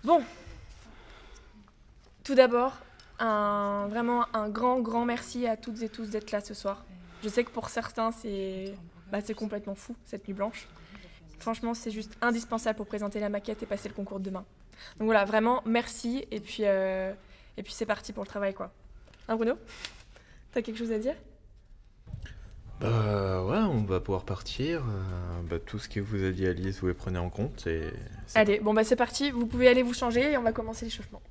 Bon, tout d'abord, vraiment un grand merci à toutes et tous d'être là ce soir. Je sais que pour certains, c'est complètement fou, cette nuit blanche. Franchement, c'est juste indispensable pour présenter la maquette et passer le concours de demain. Donc voilà, vraiment, merci, et puis c'est parti pour le travail, quoi. Hein, Bruno? T'as quelque chose à dire? Bah ouais, on va pouvoir partir. Tout ce que vous a dit Alice, vous les prenez en compte et... Allez, bon bah c'est parti, vous pouvez aller vous changer et on va commencer l'échauffement.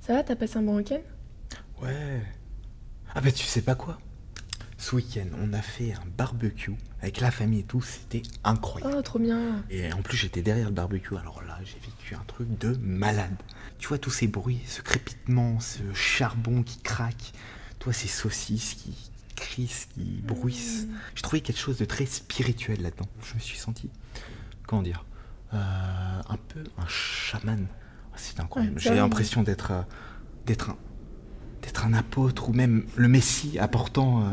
Ça va, t'as passé un bon week-end? Ouais. Ah bah tu sais pas quoi? Ce week-end, on a fait un barbecue avec la famille et tout, c'était incroyable. Oh, trop bien. Et en plus, j'étais derrière le barbecue, alors là, j'ai vécu un truc de malade. Tu vois tous ces bruits, ce crépitement, ce charbon qui craque, toi ces saucisses qui crissent, qui bruissent. J'ai trouvé quelque chose de très spirituel là-dedans. Je me suis senti, comment dire, un peu un chaman. C'était incroyable. J'ai l'impression d'être un apôtre ou même le Messie apportant...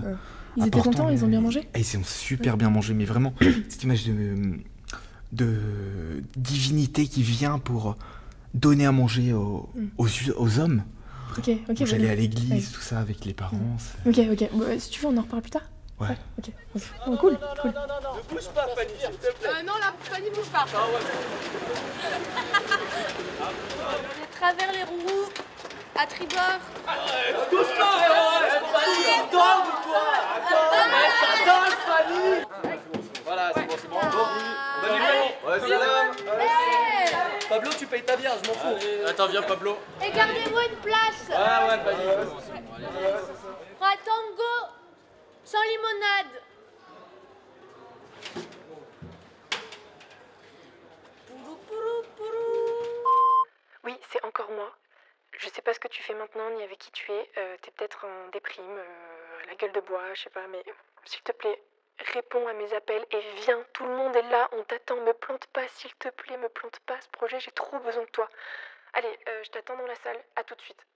Ils étaient contents, ils ont bien mangé? Ils ont super bien mangé, mais vraiment, cette image de divinité qui vient pour donner à manger aux hommes. Ok. J'allais à l'église, tout ça, avec les parents. Ok. Bon, si tu veux, on en reparle plus tard? Ouais. Ok. Bon, cool. Ne bouge pas, Fanny, s'il te plaît. Non, la Fanny bouge pas. Ah ouais. De travers les roues, à tribord. Touche pas, Fanny, dors ou quoi? Ça donne, Fanny. Voilà, c'est bon. Bonne nuit. Ouais, salam. Pablo, tu payes ta bière, je m'en fous. Attends, viens, Pablo. Et gardez-vous une place. Ouais, Fanny. Pour un tango sans limonade. Oui, c'est encore moi. Je sais pas ce que tu fais maintenant, ni avec qui tu es. T'es peut-être en déprime, la gueule de bois, je sais pas, mais s'il te plaît, réponds à mes appels et viens. Tout le monde est là, on t'attend. Me plante pas, s'il te plaît, me plante pas. Ce projet, j'ai trop besoin de toi. Allez, je t'attends dans la salle. À tout de suite.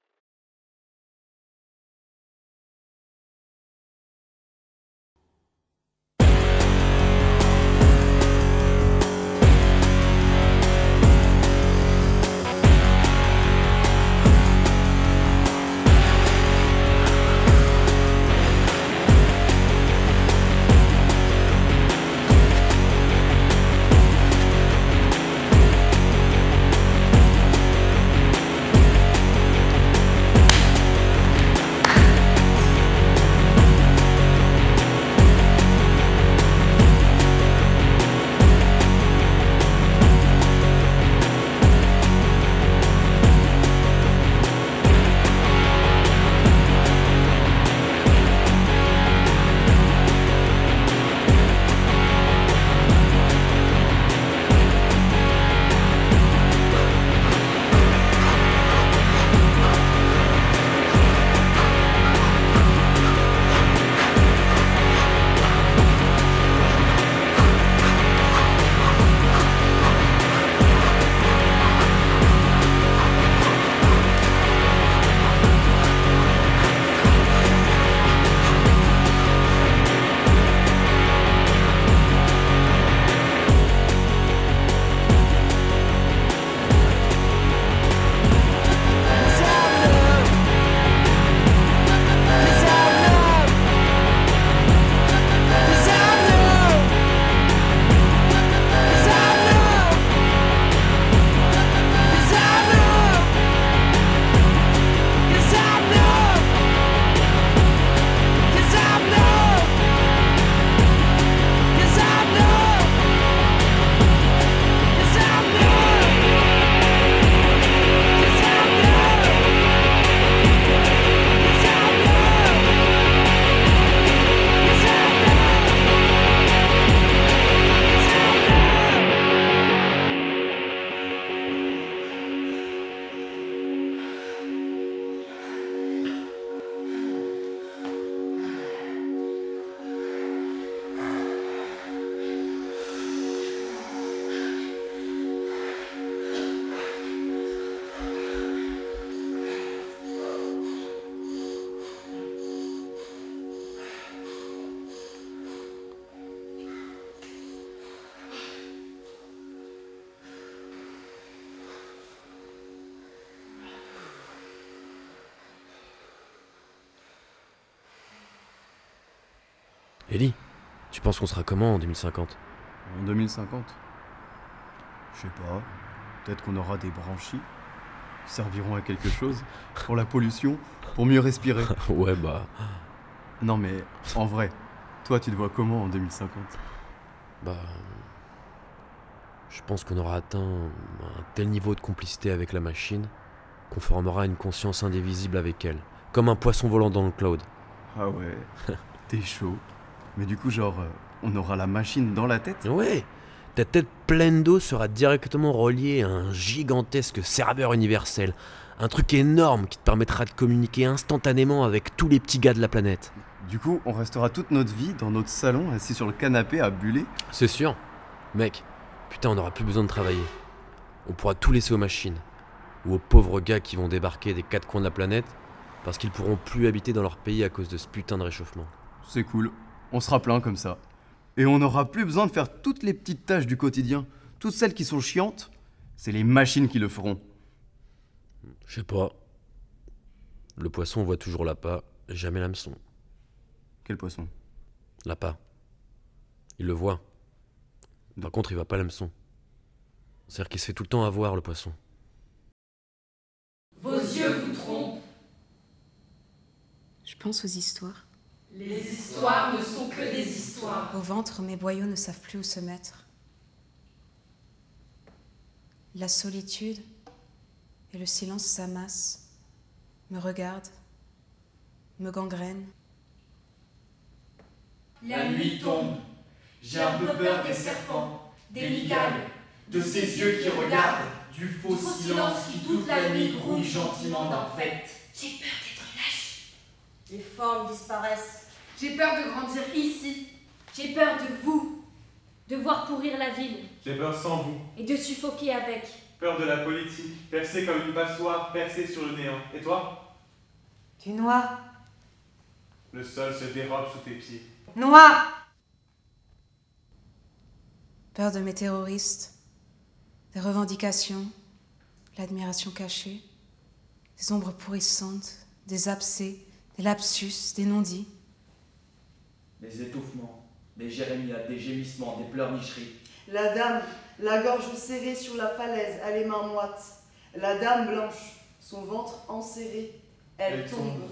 Ellie, tu penses qu'on sera comment en 2050? En 2050? Je sais pas. Peut-être qu'on aura des branchies qui serviront à quelque chose. Pour la pollution, pour mieux respirer. Ouais, bah... Non mais, en vrai, toi tu te vois comment en 2050? Bah... Je pense qu'on aura atteint un tel niveau de complicité avec la machine qu'on formera une conscience indivisible avec elle. Comme un poisson volant dans le cloud. Ah ouais, t'es chaud. Mais du coup genre, on aura la machine dans la tête? Ouais, ta tête pleine d'eau sera directement reliée à un gigantesque serveur universel. Un truc énorme qui te permettra de communiquer instantanément avec tous les petits gars de la planète. Du coup, on restera toute notre vie dans notre salon, assis sur le canapé à buller? C'est sûr. Mec, putain, on n'aura plus besoin de travailler. On pourra tout laisser aux machines. Ou aux pauvres gars qui vont débarquer des quatre coins de la planète parce qu'ils pourront plus habiter dans leur pays à cause de ce putain de réchauffement. C'est cool, on sera plein comme ça. Et on n'aura plus besoin de faire toutes les petites tâches du quotidien. Toutes celles qui sont chiantes, c'est les machines qui le feront. Je sais pas. Le poisson voit toujours l'appât, jamais l'hameçon. Quel poisson? L'appât. Il le voit. Par contre, il voit pas l'hameçon. C'est-à-dire qu'il se fait tout le temps avoir, le poisson. Vos yeux vous trompent. Je pense aux histoires. Les histoires ne sont que des histoires. Au ventre, mes boyaux ne savent plus où se mettre. La solitude et le silence s'amassent, me regardent, me gangrènent. La nuit tombe. J'ai un peu peur des serpents, des migales, de ces yeux qui regardent, du faux silence qui toute la nuit grouille gentiment d'un fait. J'ai peur d'être lâche. Les formes disparaissent. J'ai peur de grandir ici. J'ai peur de vous, de voir pourrir la ville J'ai peur sans vous. et de suffoquer avec. Peur de la politique, percée comme une passoire, percée sur le néant. Et toi? Du noir. Le sol se dérobe sous tes pieds. Noir! Peur de mes terroristes, des revendications, l'admiration cachée, des ombres pourrissantes, des abcès, des lapsus, des non-dits. Des étouffements, des jérémiades, des gémissements, des pleurnicheries. La dame, la gorge serrée sur la falaise, a les mains moites. La dame blanche, son ventre enserré, elle tombe.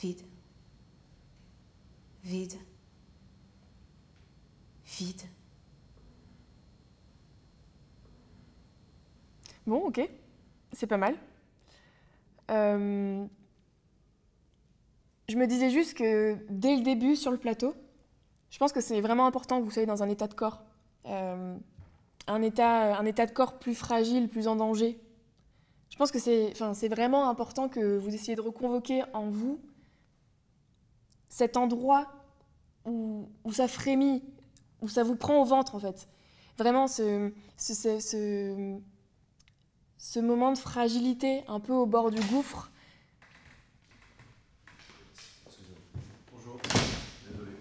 Vide. Vide. Vide. Bon, ok, c'est pas mal. Je me disais juste que dès le début sur le plateau, je pense que c'est vraiment important que vous soyez dans un état de corps. Un état de corps plus fragile, plus en danger. Je pense que c'est vraiment important que vous essayiez de reconvoquer en vous cet endroit où ça frémit, où ça vous prend au ventre en fait. Vraiment ce moment de fragilité un peu au bord du gouffre. Bonjour, désolé.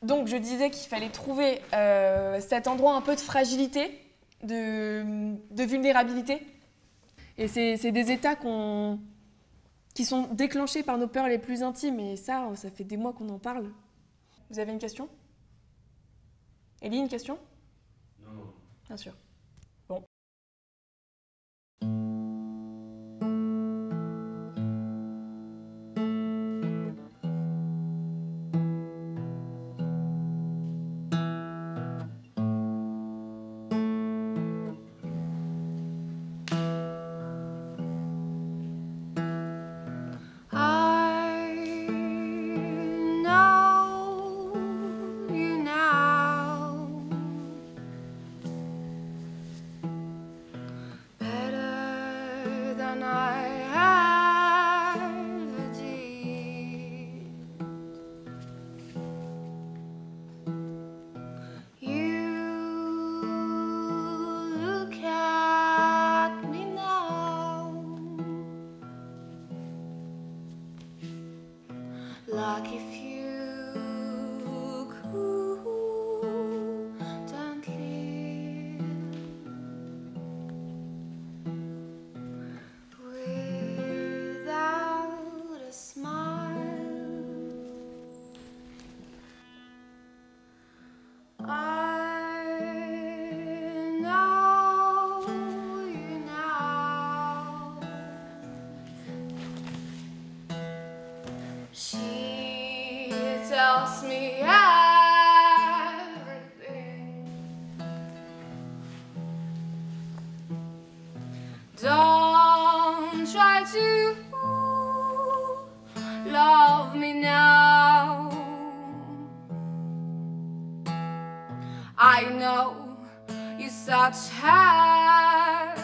Donc je disais qu'il fallait trouver cet endroit un peu de fragilité, de vulnérabilité. Et c'est des états qui sont déclenchés par nos peurs les plus intimes. Et ça fait des mois qu'on en parle. Vous avez une question? Ellie, une question? Non. Bien sûr. Bon. Like if you couldn't live. She tells me everything. Don't try to love me now. I know you such everything.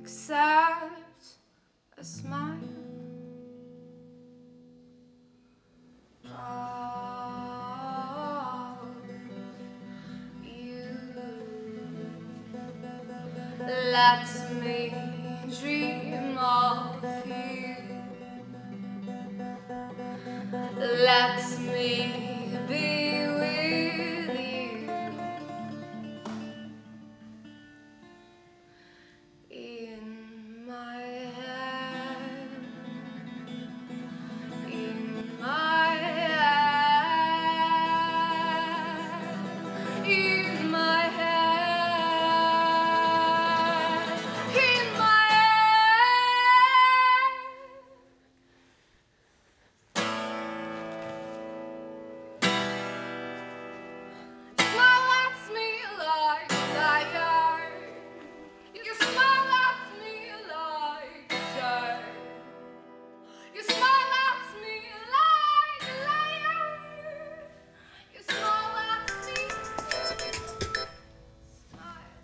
Except a smile. Oh, you let me dream of you. Let me be with you. In my head, in my head, in my head, in my smile at me like a liar. You smile at me like a jerk. You smile at me like a liar. You smile at me. Smile.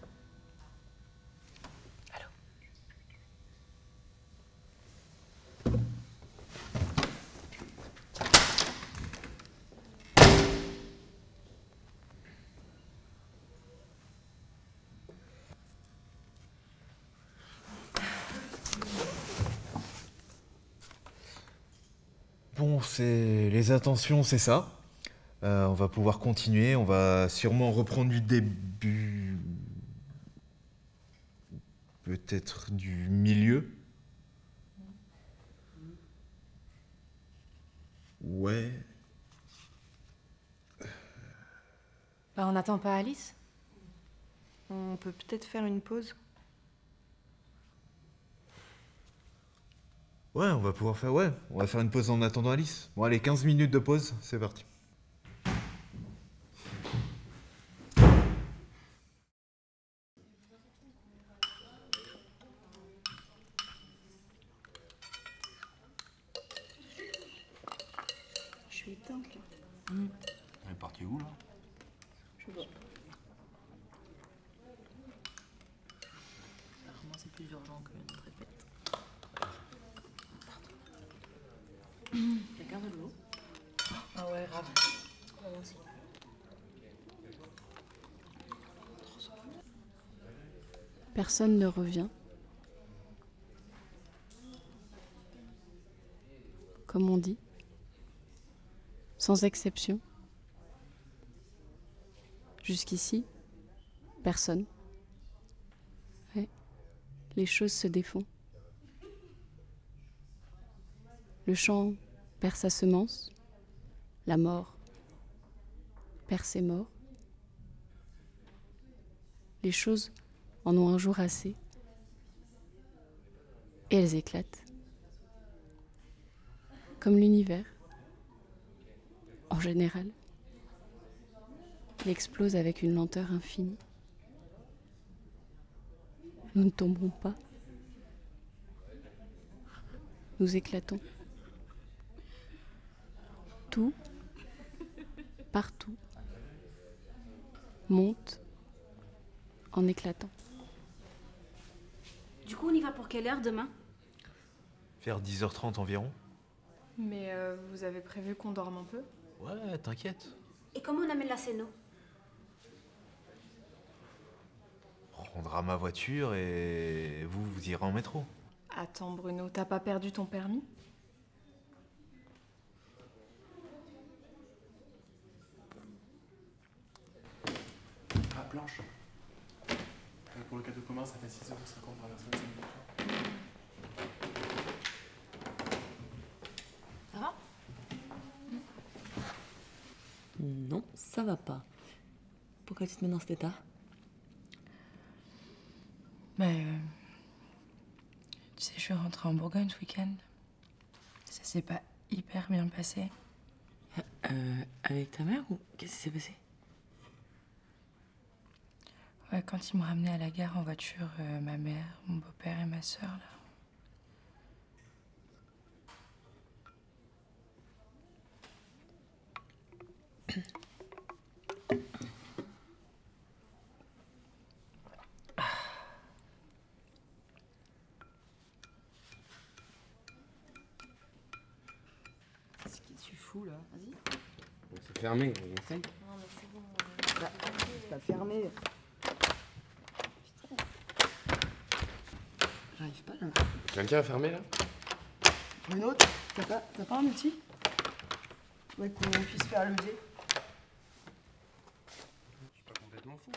Bon, c'est les attentions, c'est ça. On va pouvoir continuer, on va sûrement reprendre du début. Peut-être du milieu. Ouais. Bah, on n'attend pas Alice. On peut peut-être faire une pause. Ouais, on va pouvoir faire, ouais, on va faire une pause en attendant Alice. Bon, allez, 15 minutes de pause, c'est parti. Je suis éteinte là. Elle est partie où là? Je sais pas. Apparemment, c'est plus urgent que notre répète. Quelqu'un veut de l'eau? Ah ouais, grave. Oh, merci. Personne ne revient. Comme on dit, sans exception. Jusqu'ici, personne. Ouais, les choses se défont. Le champ perd sa semence, la mort perd ses morts. Les choses en ont un jour assez, et elles éclatent. Comme l'univers, en général, il explose avec une lenteur infinie. Nous ne tomberons pas. Nous éclatons. Tout, partout, monte en éclatant. Du coup, on y va pour quelle heure demain? Vers 10h30 environ. Mais vous avez prévu qu'on dorme un peu? Ouais, t'inquiète. Et comment on amène la scéno? On prendra ma voiture et vous irez en métro. Attends Bruno, t'as pas perdu ton permis? Ah, Blanche. Pour le cadeau commun, ça fait 6,50 € par personne. Ça va? Non, ça va pas. Pourquoi tu te mets dans cet état? Tu sais, je suis rentrée en Bourgogne ce week-end. Ça s'est pas hyper bien passé. Avec ta mère ou qu'est-ce qui s'est passé? Ouais, quand ils m'ont ramenée à la gare en voiture, ma mère, mon beau-père et ma sœur, là. Qu'est-ce que tu fous là? Vas-y. C'est fermé, on essaye. Non mais c'est bon. C'est pas fermé. J'arrive pas là. Quelqu'un a fermé là? Bruno, t'as pas un outil? Ouais, qu'on puisse faire lever. Je suis pas complètement fou.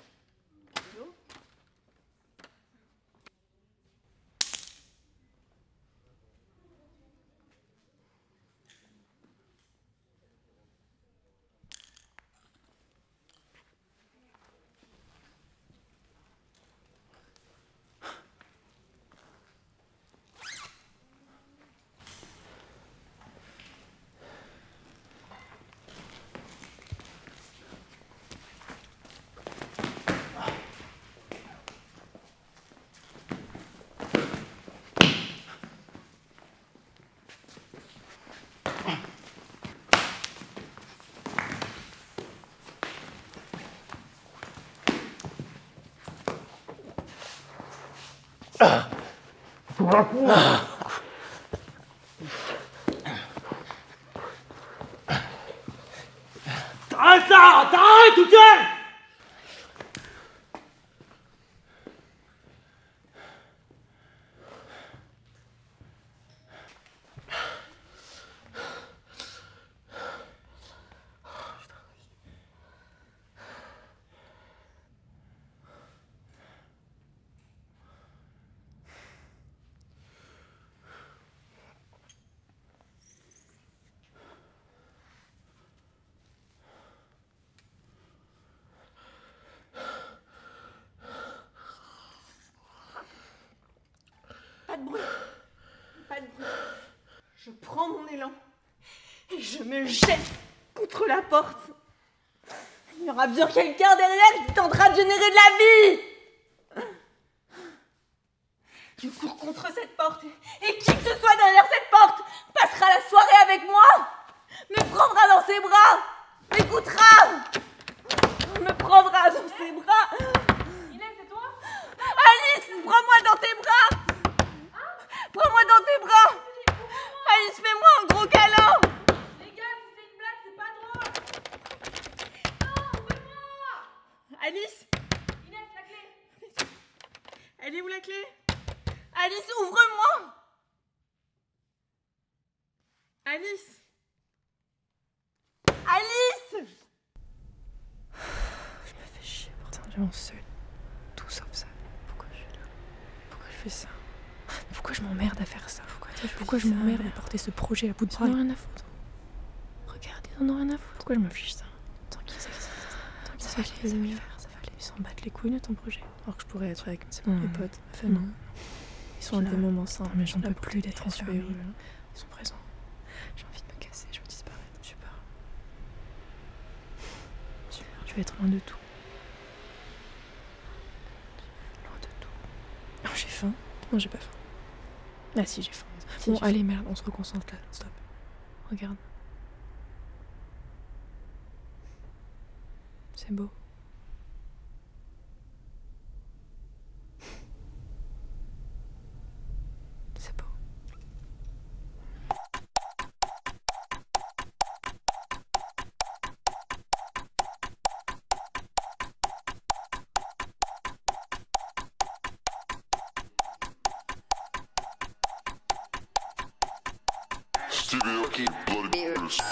T'arrêtes là! T'arrêtes, ok? Pas de bruit. Pas de bruit. Je prends mon élan et je me jette contre la porte. Il y aura bien quelqu'un derrière qui tentera de générer de la vie. Je cours contre cette porte et qui que ce soit derrière cette porte passera la soirée avec moi, me prendra dans ses bras, m'écoutera, me prendra dans ses bras. Inès, c'est toi? Alice, prends-moi dans tes bras. Prends-moi dans tes bras. Alice, fais-moi un gros câlin. Les gars, si c'est une blague, c'est pas drôle. Non, ouvrez-moi. Alice. Inès, la clé. Elle est où la clé? Alice, ouvre-moi. Alice. Alice. Je me fais chier, putain, vraiment seule. Tout sauf ça. Pourquoi je suis là? Pourquoi je fais ça? Pourquoi je m'emmerde à faire ça? Pourquoi je m'emmerde à porter ce projet à bout de bras? Ils en ont rien à foutre. Regardez, ils en ont rien à foutre. Pourquoi je m'affiche ça? Tranquille, ça va aller. Ils s'en battent les couilles de ton projet. Alors que je pourrais être avec mes potes, ma famille. Non. Ils sont là. Des moments simples. Mais j'en peux plus d'être enfermée. Ils sont présents. J'ai envie de me casser, je veux disparaître. Super. Je vais être loin de tout. Loin de tout. Oh, j'ai faim. Non, j'ai pas faim. Ah si, j'ai faim. Si, bon, allez, merde, on se reconcentre là. Stop. Regarde. C'est beau. C'est beau. Stevie Aoki, Bloody Murders.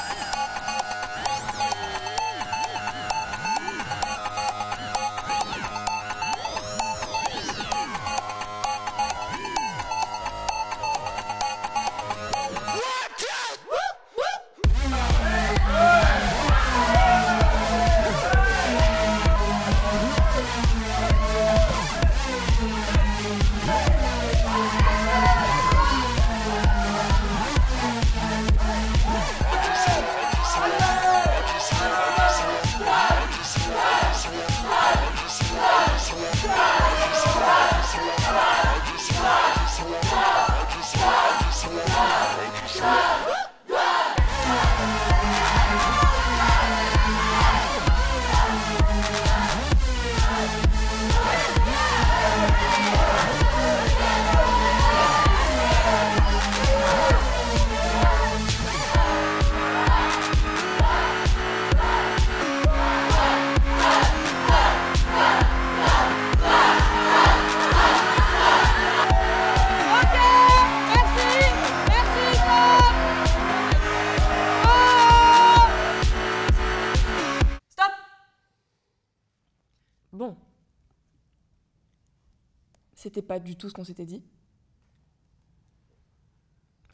C'était pas du tout ce qu'on s'était dit.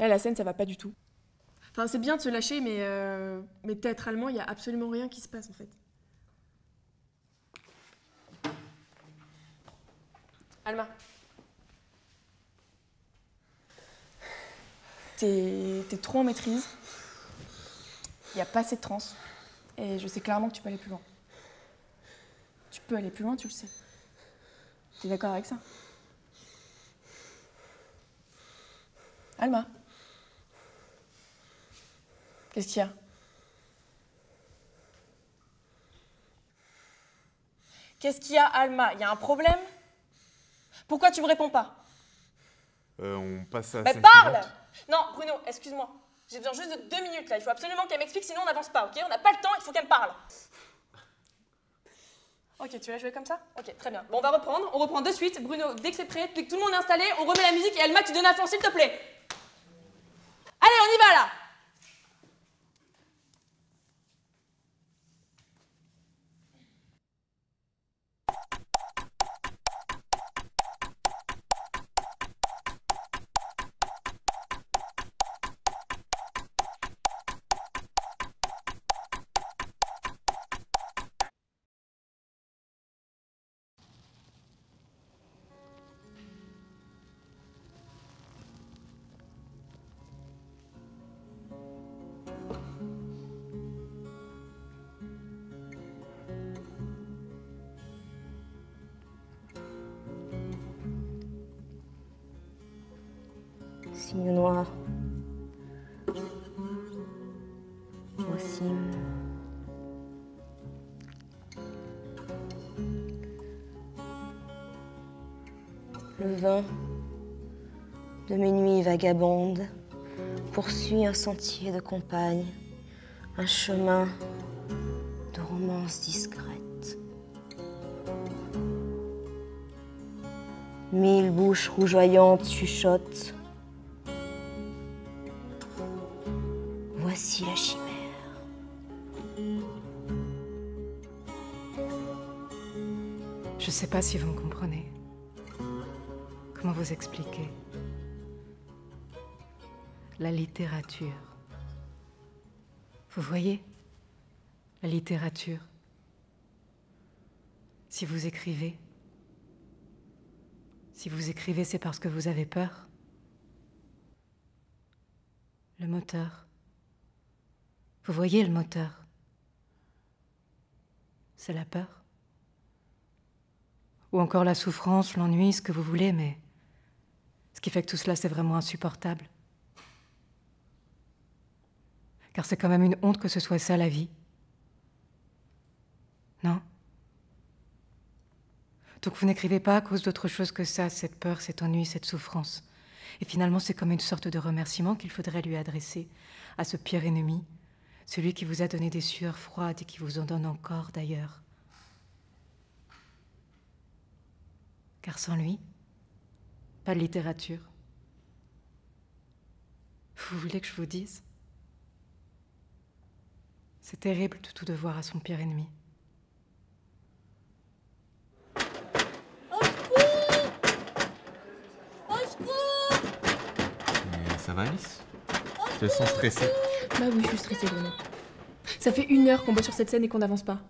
Là, la scène, ça va pas du tout. Enfin, c'est bien de se lâcher, mais théâtralement, il y a absolument rien qui se passe, en fait. Alma. T'es trop en maîtrise. Il n'y a pas assez de trans. Et je sais clairement que tu peux aller plus loin. Tu peux aller plus loin, tu le sais. T'es d'accord avec ça? Alma. Qu'est-ce qu'il y a? Qu'est-ce qu'il y a, Alma? Il y a un problème? Pourquoi tu me réponds pas? On passe à Mais scène parle! suivante. Non, Bruno, excuse-moi. J'ai besoin juste de 2 minutes là. Il faut absolument qu'elle m'explique, sinon on n'avance pas, ok? On n'a pas le temps, il faut qu'elle me parle. Ok, tu vas jouer comme ça? Ok, très bien. Bon, on va reprendre. On reprend de suite. Bruno, dès que c'est prêt, dès que tout le monde est installé, on remet la musique et Alma, tu donnes à fond, s'il te plaît. Allez, on y va là! Signe noir. Voici. Le vin de mes nuits vagabondes poursuit un sentier de campagne, un chemin de romance discrète. 1000 bouches rougeoyantes chuchotent. Voici la chimère. Je sais pas si vous me comprenez. Comment vous expliquer? La littérature. Vous voyez? La littérature. Si vous écrivez, c'est parce que vous avez peur. Le moteur. Vous voyez le moteur? C'est la peur. Ou encore la souffrance, l'ennui, ce que vous voulez, mais ce qui fait que tout cela, c'est vraiment insupportable. Car c'est quand même une honte que ce soit ça, la vie. Non? Donc vous n'écrivez pas à cause d'autre chose que ça, cette peur, cet ennui, cette souffrance. Et finalement, c'est comme une sorte de remerciement qu'il faudrait lui adresser à ce pire ennemi, celui qui vous a donné des sueurs froides et qui vous en donne encore d'ailleurs. Car sans lui, pas de littérature. Vous voulez que je vous dise? C'est terrible de tout devoir à son pire ennemi. Mais ça va, Alice? Je te sens stressée. Bah oui, je suis stressée, Bruno. Ça fait 1 heure qu'on bosse sur cette scène et qu'on n'avance pas.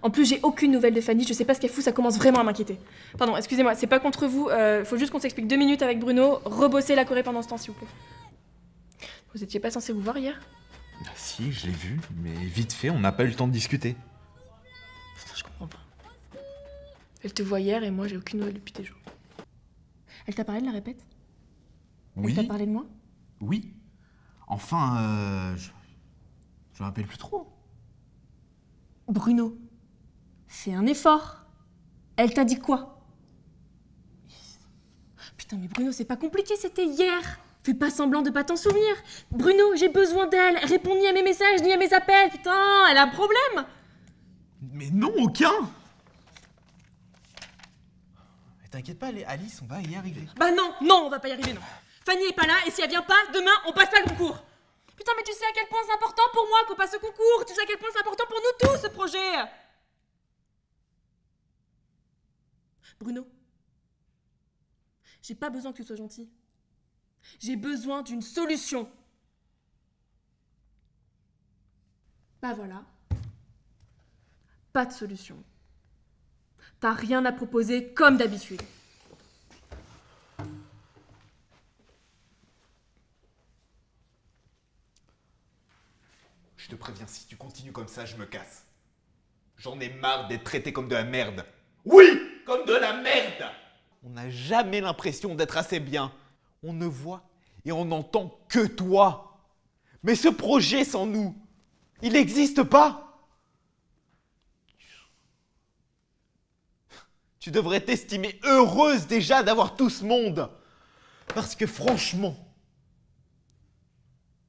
En plus, j'ai aucune nouvelle de Fanny, je sais pas ce qu'elle fout, ça commence vraiment à m'inquiéter. Pardon, excusez-moi, c'est pas contre vous, faut juste qu'on s'explique 2 minutes avec Bruno, rebosser la choré pendant ce temps, s'il vous plaît. Vous étiez pas censé vous voir hier? Bah si, je l'ai vu, mais vite fait, on n'a pas eu le temps de discuter. Putain, je comprends pas. Elle te voit hier et moi j'ai aucune nouvelle depuis des jours. Elle t'a parlé de la répète? Oui. Elle t'a parlé de moi? Oui. Enfin, je me rappelle plus trop. Bruno, fais un effort. Elle t'a dit quoi? Putain, mais Bruno, c'est pas compliqué, c'était hier. Fais pas semblant de pas t'en souvenir. Bruno, j'ai besoin d'elle. Elle répond ni à mes messages, ni à mes appels. Putain, elle a un problème. Mais non, aucun. Mais t'inquiète pas, Alice, on va y arriver. Bah non, on va pas y arriver, non. Fanny est pas là, et si elle vient pas, demain, on passe pas le concours. Putain, mais tu sais à quel point c'est important pour moi qu'on passe ce concours. Tu sais à quel point c'est important pour nous tous, ce projet. Bruno, J'ai pas besoin que tu sois gentil. J'ai besoin d'une solution. Bah voilà. Pas de solution. T'as rien à proposer comme d'habitude. Je te préviens, si tu continues comme ça, je me casse. J'en ai marre d'être traité comme de la merde. Oui, comme de la merde. On n'a jamais l'impression d'être assez bien. On ne voit et on n'entend que toi. Mais ce projet sans nous, il n'existe pas. Tu devrais t'estimer heureuse déjà d'avoir tout ce monde. Parce que franchement,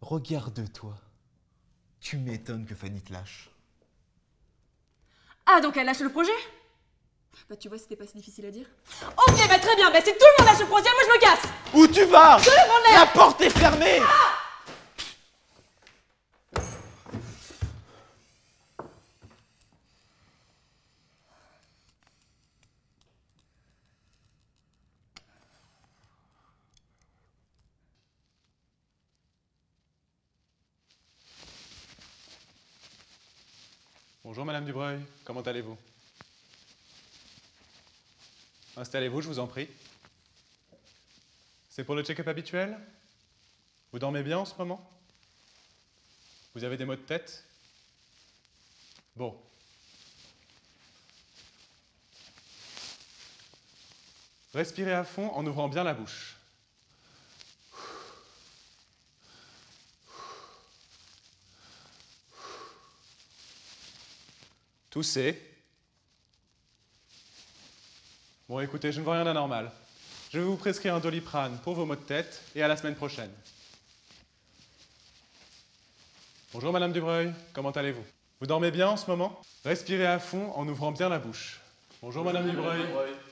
regarde-toi. Tu m'étonnes que Fanny te lâche. Ah, donc elle lâche le projet? Bah tu vois, c'était pas si difficile à dire. Ok, bah très bien, bah si tout le monde lâche le projet, moi je me casse. Où tu vas? Tout le monde lâche. La porte est fermée. Bonjour Madame Dubreuil, comment allez-vous? Installez-vous, je vous en prie. C'est pour le check-up habituel? Vous dormez bien en ce moment? Vous avez des maux de tête? Bon. Respirez à fond en ouvrant bien la bouche. Toussez. Bon, écoutez, je ne vois rien d'anormal. Je vais vous prescrire un Doliprane pour vos maux de tête et à la semaine prochaine. Bonjour Madame Dubreuil, comment allez-vous? Vous dormez bien en ce moment? Respirez à fond en ouvrant bien la bouche. Bonjour Madame Dubreuil,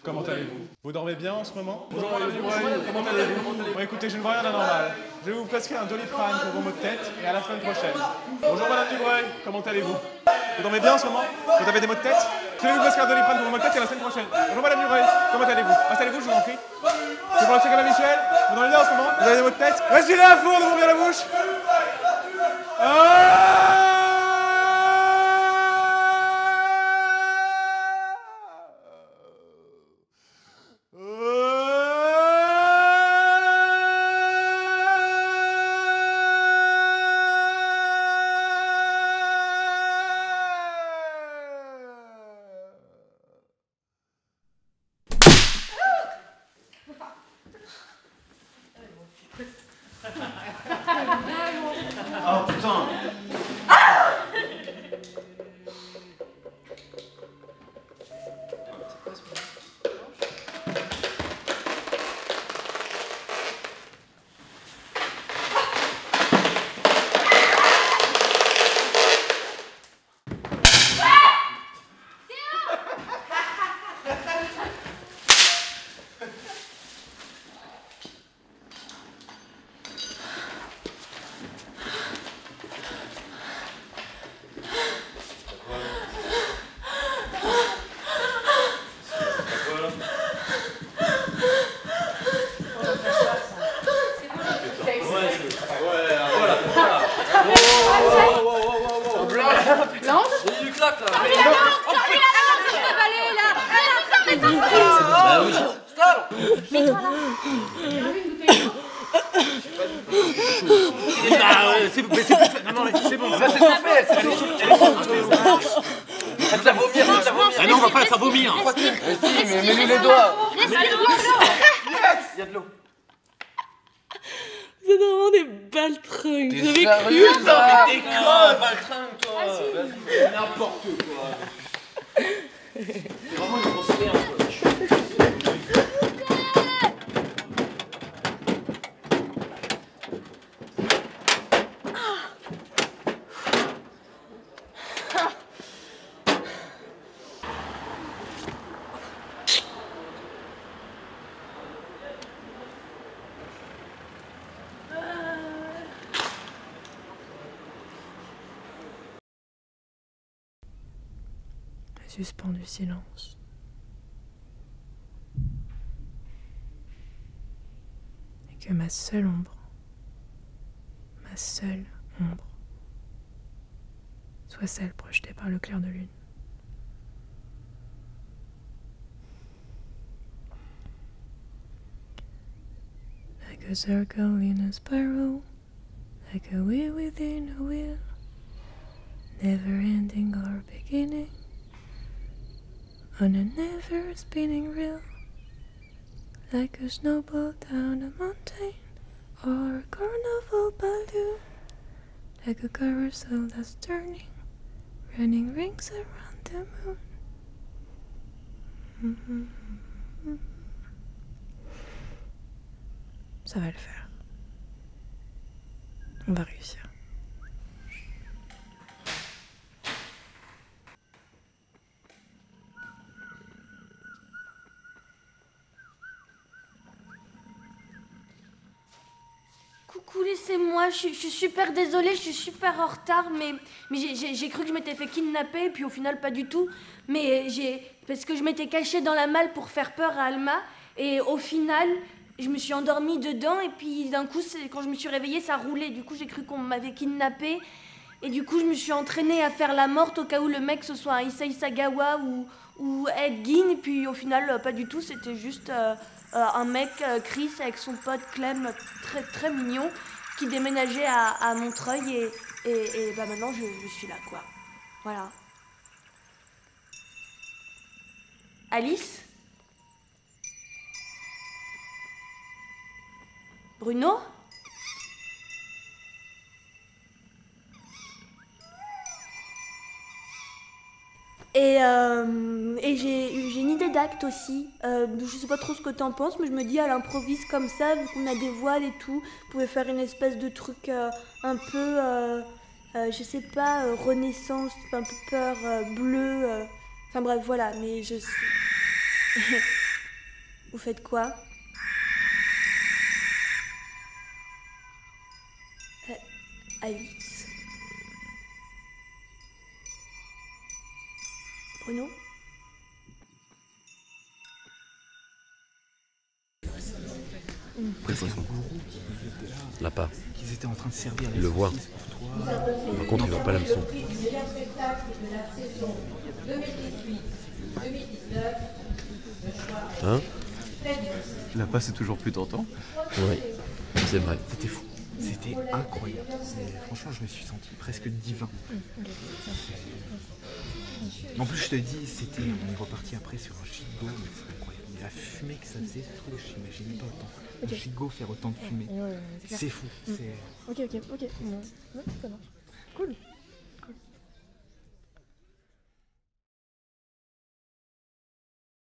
comment allez-vous? Vous dormez bien en ce moment? Bonjour Madame Dubreuil, comment allez-vous? Bon, écoutez, je ne vois rien d'anormal. Je vais vous prescrire un Doliprane pour vos maux de tête et à la semaine prochaine. Bonjour Madame Dubreuil, comment allez-vous? Vous dormez bien en ce moment? Vous avez des maux de tête? Je vais vous prescrire un Doliprane pour vos maux de tête et à la semaine prochaine. Bonjour Madame Dubreuil, comment allez-vous? Installez-vous, je vous en prie. C'est pour le check-up habituel? Vous dormez bien en ce moment? Vous avez des maux de tête? Respirez à fond, ouvrez bien la bouche. Oh putain! Faites la vomir, faites la vomir. Ah non, on va pas la faire vomir. Mais si, mais mets-lui les doigts. Yes, il y a de l'eau. Vous êtes vraiment des baltringues. T'es Vous avez sérieux, cru ça? Mais t'es creux, baltringue, toi. Vas-y. N'importe quoi. C'est vraiment une grosse merde. Suspendu silence. que ma seule ombre, soit celle projetée par le clair de lune. Like a circle in a spiral, like a wheel within a wheel, never ending or beginning, on a never spinning reel, like a snowball down a mountain, or a carnival balloon, like a carousel that's turning, running rings around the moon. Ça va le faire. On va réussir. Coucou, laissez-moi, je suis super désolée, je suis super en retard, mais j'ai cru que je m'étais fait kidnapper, puis au final pas du tout. Mais parce que je m'étais cachée dans la malle pour faire peur à Alma, et au final, je me suis endormie dedans, et puis d'un coup, quand je me suis réveillée, ça roulait. Du coup, j'ai cru qu'on m'avait kidnappée, et du coup, je me suis entraînée à faire la morte au cas où le mec ce soit un Issei Sagawa ou Ed Gein, et puis au final, pas du tout, c'était juste un mec, Chris, avec son pote Clem, très, très mignon, qui déménageait à Montreuil, et bah maintenant, je suis là, quoi. Voilà. Alice ? Bruno ? Et j'ai une idée d'acte aussi. Je sais pas trop ce que t'en penses, mais je me dis à l'improviste comme ça, vu qu'on a des voiles et tout, vous pouvez faire une espèce de truc un peu, je sais pas, renaissance, un peu peur, bleu. Enfin bref, voilà, mais je sais. Vous faites quoi ? Alice. Bruno ? Là-bas. Qu'ils étaient en train de servir Il le voit. Par contre, il voit pas l'hameçon. Hein ? Là-bas, c'est toujours plus tentant. Oui, c'est vrai. C'était fou. C'était incroyable. Franchement, je me suis senti presque divin. En plus, je te dis, on est reparti après sur un gigot, mais c'est incroyable. Mais la fumée que ça faisait, ce truc, j'imaginais pas autant. Un gigot faire autant de fumée. C'est fou. Ok, ça marche. Cool.